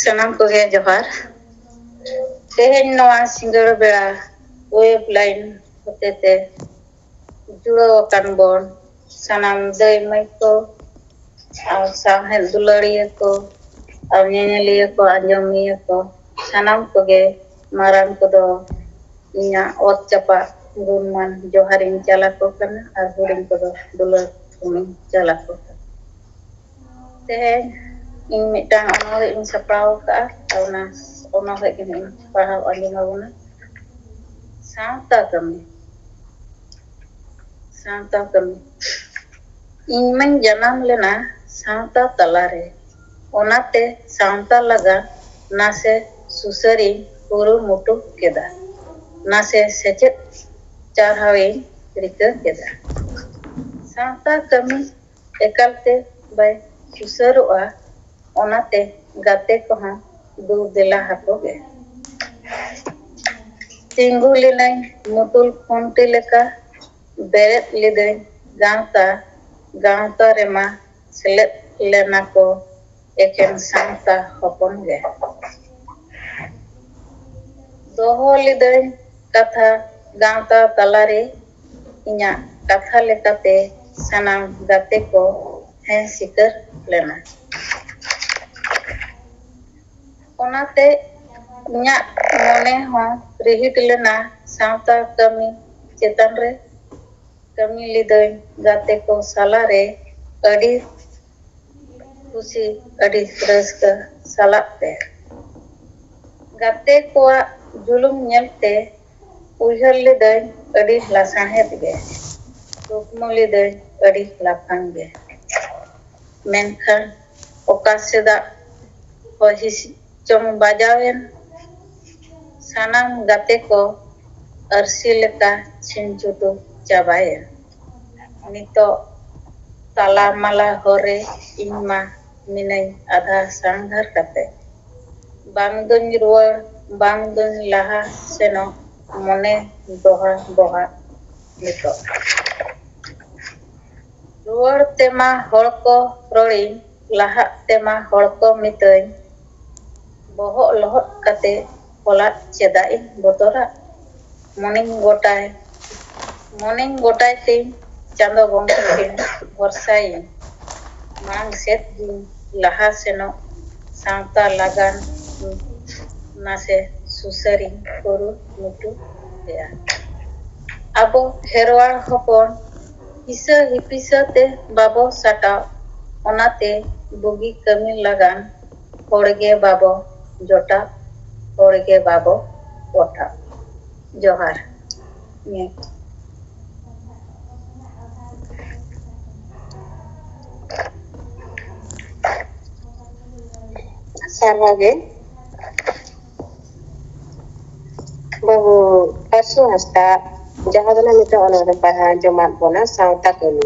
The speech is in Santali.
Sanam koge johar. Tehen noa singgir bera wave line hotete juro kan bon sanam dai mai ko aw sahen dulariya ko aw nyanyaliya ko anjomiya ko sanam koge marang kodo inya ot chapa gunman joharin chala ko kana ar hurin kodo dular kuning chala ko tehen ing mitang onore ing saprau ka awna ona he kini pahau anjing abuna santa kami ing men janam lena santa talare onate santa laga nase susari puru mutu keda nase secet charhawi rika keda santa kami ekalte bay susarua onate gate koha du dela hakoge tinggu linai mutul konti leka beret lidai gauta rema selet lena ko eken santa hopon ge doho lidai katha gauta talare inya katha lekate sanam gate ko he sikar lena onate inya mone ho rihit lena santa kami chetan re kami lidai gate ko salare adi kusi adi raska salak te gate ko julum nyelte uyhar lidai adi lasahet ge rukmo lidai adi lapang ge menkhan okaseda hohis chong bajawen sanam gate ko arsi leka chinjudu cabayen nito tala mala hore ingma minai adha sanghar kate bang dun ruar bang dun laha seno mone doha nito ruar tema holko rori laha tema holko mitoi bohok lohot kate polat cedai botora morning gotai tim chando bongkin borsai mang set din laha seno santa lagan nase susari koru mutu ya abo herwar hopon hisa hipisa te babo sata onate bugi kami lagan horge babo jota horge babo kota johar ye sarwage bahu asu hasta jahadana mita onore paha jomat bona sauta kami